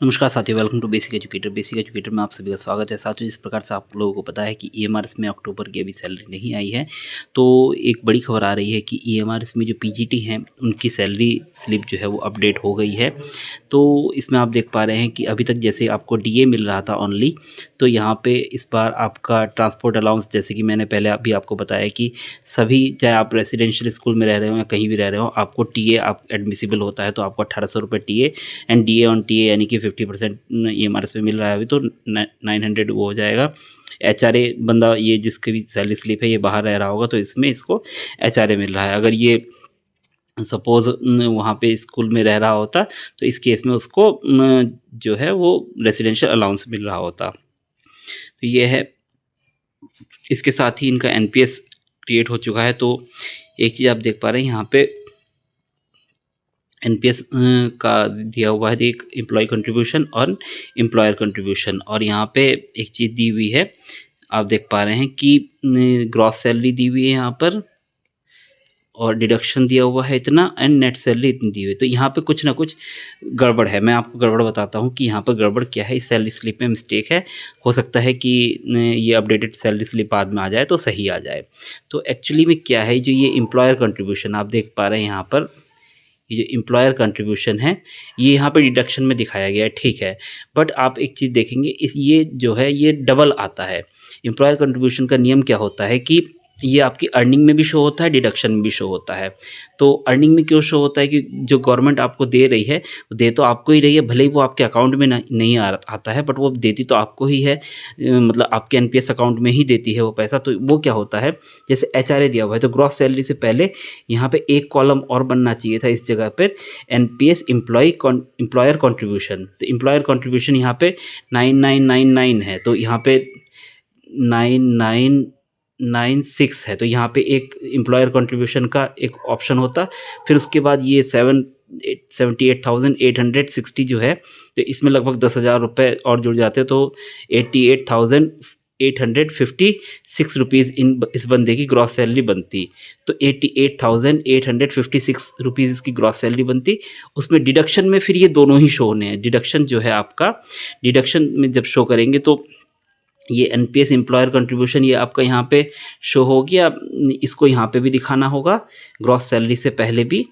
नमस्कार साथियों, welcome to basic educator. Basic educator में आप सभी का स्वागत है। साथियों, जिस प्रकार से आप लोगों को पता है कि ईएमआरएस में अक्टूबर की अभी सैलरी नहीं आई है, तो एक बड़ी खबर आ रही है कि ईएमआरएस में जो पीजीटी हैं उनकी सैलरी स्लिप जो है वो अपडेट हो गई है। तो इसमें आप देख पा रहे हैं कि अभी तक जैसे आपको डीए मिल रहा था ओनली, तो यहाँ पे इस बार आपका ट्रांसपोर्ट अलाउंस, जैसे कि मैंने पहले अभी आपको बताया कि सभी, चाहे आप रेसिडेंशियल स्कूल में रह रहे हो या कहीं भी रह रहे हो, आपको टीए आप एडमिसिबल होता है तो आपको 1800 रुपये TA and DA on TA यानी कि 50% ईएमआरएस पे मिल रहा है अभी, तो 900 वो हो जाएगा। एचआरए बंदा, ये जिसकी भी सैलरी स्लिप है ये बाहर रह रहा होगा तो इसमें इसको एचआरए मिल रहा है। अगर ये सपोज़ वहाँ पे स्कूल में रह रहा होता तो इस केस में उसको जो है वो रेसिडेंशियल अलाउंस मिल रहा होता। तो ये है। इसके साथ ही इनका एनपीएस क्रिएट हो चुका है। तो एक चीज़ आप देख पा रहे हैं यहाँ पे एनपीएस का दिया हुआ है, एक एम्प्लॉय कंट्रीब्यूशन और एम्प्लॉयर कंट्रीब्यूशन, और यहाँ पे एक चीज़ दी हुई है, आप देख पा रहे हैं कि ग्रॉस सैलरी दी हुई है यहाँ पर, और डिडक्शन दिया हुआ है इतना, एंड नेट सैलरी इतनी दी हुई है। तो यहाँ पे कुछ ना कुछ गड़बड़ है। मैं आपको गड़बड़ बताता हूँ कि यहाँ पर गड़बड़ क्या है। इस सैलरी स्लिप में मिस्टेक है। हो सकता है कि ये अपडेटेड सैलरी स्लिप बाद में आ जाए तो सही आ जाए। तो एक्चुअली में क्या है, जो ये एम्प्लॉयर कंट्रीब्यूशन आप देख पा रहे हैं यहाँ पर, ये जो एम्प्लॉयर कंट्रीब्यूशन है ये यहाँ पे डिडक्शन में दिखाया गया है, ठीक है। बट आप एक चीज़ देखेंगे, इस ये जो है ये डबल आता है। एम्प्लॉयर कंट्रीब्यूशन का नियम क्या होता है कि ये आपकी अर्निंग में भी शो होता है, डिडक्शन में भी शो होता है। तो अर्निंग में क्यों शो होता है कि जो गवर्नमेंट आपको दे रही है, वो दे तो आपको ही रही है, भले ही वो आपके अकाउंट में नहीं आता है, बट वो देती तो आपको ही है। मतलब आपके एनपीएस अकाउंट में ही देती है वो पैसा। तो वो क्या होता है, जैसे एचआरए दिया हुआ है तो ग्रॉस सैलरी से पहले यहाँ पे एक कॉलम और बनना चाहिए था इस जगह पर, एनपीएस एम्प्लॉयर कॉन्ट्रीब्यूशन। तो एम्प्लॉयर कॉन्ट्रीब्यूशन यहाँ पे 9999 है, तो यहाँ पे 9996 है, तो यहाँ पे एक एम्प्लॉयर कंट्रीब्यूशन का एक ऑप्शन होता। फिर उसके बाद ये 78,860 जो है, तो इसमें लगभग 10,000 रुपये और जुड़ जाते, तो 88,856 रुपीज़ इस बंदे की ग्रॉस सैलरी बनती। तो 88,856 रुपीज़ इसकी ग्रॉस सैलरी बनती। उसमें डिडक्शन में फिर ये दोनों ही शो होने हैं। डिडक्शन जो है आपका, डिडक्शन में जब शो करेंगे तो ये एनपीएस एम्प्लॉयर कंट्रीब्यूशन ये आपका यहाँ पे शो हो गया। इसको यहाँ पे भी दिखाना होगा, ग्रॉस सैलरी से पहले भी,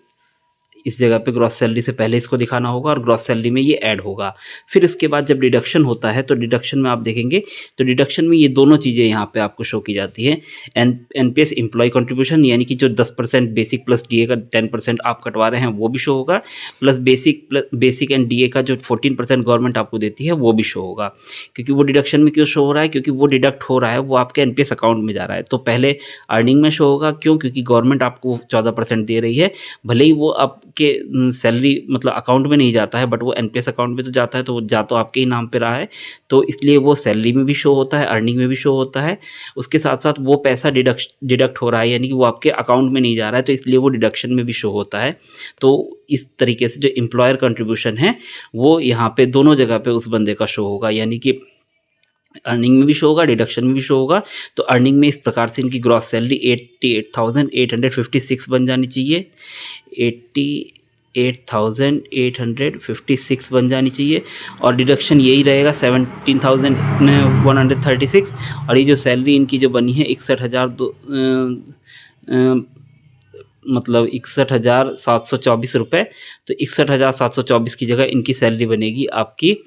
इस जगह पे ग्रॉस सैलरी से पहले इसको दिखाना होगा और ग्रॉस सैलरी में ये ऐड होगा। फिर इसके बाद जब डिडक्शन होता है तो डिडक्शन में आप देखेंगे तो डिडक्शन में ये दोनों चीज़ें यहाँ पे आपको शो की जाती हैं। एनपीएस एम्प्लॉय कंट्रीब्यूशन यानी कि जो 10% बेसिक प्लस डीए का 10% आप कटवा रहे हैं वो भी शो होगा, प्लस बेसिक एंड डीए का जो 14% गवर्नमेंट आपको देती है वो भी शो होगा। क्योंकि वो डिडक्शन में क्यों शो हो रहा है, क्योंकि वो डिडक्ट हो रहा है, वो आपके एनपीएस अकाउंट में जा रहा है। तो पहले अर्निंग में शो होगा, क्यों, क्योंकि गवर्नमेंट आपको 14% दे रही है। भले ही वो आपके सैलरी मतलब अकाउंट में नहीं जाता है, बट वो एनपीएस अकाउंट में तो जाता है, तो वो जा तो आपके ही नाम पे रहा है, तो इसलिए वो सैलरी में भी शो होता है, अर्निंग में भी शो होता है। उसके साथ साथ वो पैसा डिडक्ट हो रहा है, यानी कि वो आपके अकाउंट में नहीं जा रहा है, तो इसलिए वो डिडक्शन में भी शो होता है। तो इस तरीके से जो एम्प्लॉयर कंट्रीब्यूशन है वो यहाँ पे दोनों जगह पे उस बंदे का शो होगा, यानी कि अर्निंग में भी शो होगा, डिडक्शन में भी शो होगा। तो अर्निंग में इस प्रकार से इनकी ग्रॉस सैलरी 88,856 बन जानी चाहिए, 88,856 बन जानी चाहिए, और डिडक्शन यही रहेगा 17,136। और ये जो सैलरी इनकी जो बनी है 61,724 रुपये, तो 61,724 की जगह इनकी सैलरी बनेगी आपकी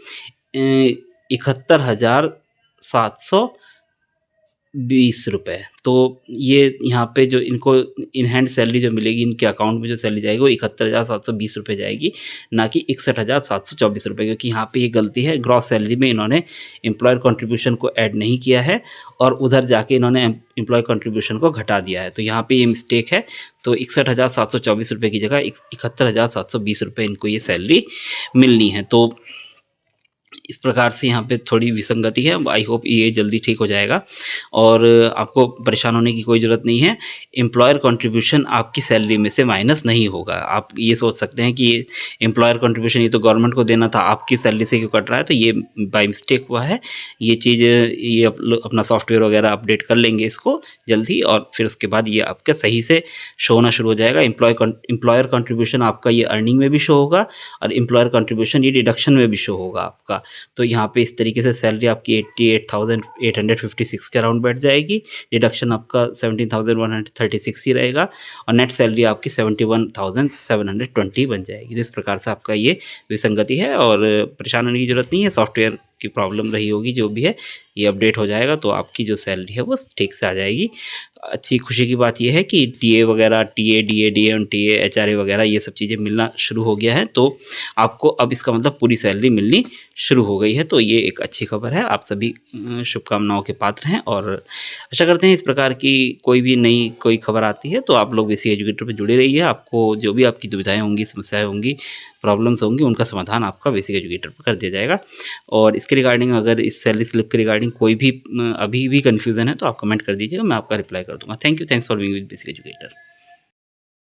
71,720 रुपये। तो ये यहाँ पे जो इनको इन हैंड सैलरी जो मिलेगी, इनके अकाउंट में जो सैलरी जाएगी वो 71,720 रुपये जाएगी, ना कि 61,724 रुपये, क्योंकि यहाँ पे ये गलती है। ग्रॉस सैलरी में इन्होंने एम्प्लॉयर कंट्रीब्यूशन को ऐड नहीं किया है और उधर जाके इन्होंने एम्प्लॉय कंट्रीब्यूशन को घटा दिया है, तो यहाँ पे ये मिस्टेक है। तो 61,724 रुपये की जगह 71,720 रुपये इनको ये सैलरी मिलनी है। तो इस प्रकार से यहाँ पे थोड़ी विसंगति है। आई होप ये जल्दी ठीक हो जाएगा और आपको परेशान होने की कोई ज़रूरत नहीं है। एम्प्लॉयर कंट्रीब्यूशन आपकी सैलरी में से माइनस नहीं होगा। आप ये सोच सकते हैं कि ये एम्प्लॉयर कंट्रीब्यूशन ये तो गवर्नमेंट को देना था, आपकी सैलरी से क्यों कट रहा है, तो ये बाय मिस्टेक हुआ है। ये चीज़ ये आप लोग अपना सॉफ्टवेयर वगैरह अपडेट कर लेंगे इसको जल्दी और फिर उसके बाद ये आपका सही से शो होना शुरू हो जाएगा। एम्प्लॉयर कंट्रीब्यूशन आपका ये अर्निंग में भी शो होगा और एम्प्लॉयर कंट्रीब्यूशन ये डिडक्शन में भी शो होगा आपका। तो यहाँ पे इस तरीके से सैलरी आपकी 88,856 के अराउंड बैठ जाएगी। डिडक्शन आपका 17,136 ही रहेगा और नेट सैलरी आपकी 71,720 बन जाएगी। तो इस प्रकार से आपका ये विसंगति है और परेशान होने की ज़रूरत नहीं है। सॉफ्टवेयर की प्रॉब्लम रही होगी, जो भी है ये अपडेट हो जाएगा तो आपकी जो सैलरी है वो ठीक से आ जाएगी। अच्छी खुशी की बात ये है कि टीए वगैरह, टीए, डीए, डीए, एचआरए वगैरह ये सब चीज़ें मिलना शुरू हो गया है, तो आपको अब इसका मतलब पूरी सैलरी मिलनी शुरू हो गई है। तो ये एक अच्छी खबर है। आप सभी शुभकामनाओं के पात्र हैं और आशा करते हैं इस प्रकार की कोई भी नई कोई खबर आती है तो आप लोग बेसिक एजुकेटर पे जुड़े रहिए। आपको जो भी आपकी दुविधाएँ होंगी, समस्याएँ होंगी, प्रॉब्लम्स होंगी, उनका समाधान आपका बेसिक एजुकेटर पर कर दिया जाएगा। और इसके रिगार्डिंग अगर इस सैलरी स्लिप के रिगार्डिंग कोई भी अभी भी कन्फ्यूज़न है तो आप कमेंट कर दीजिएगा, मैं आपका रिप्लाई कर दूँगा। Thank you, thanks for being with basic educator.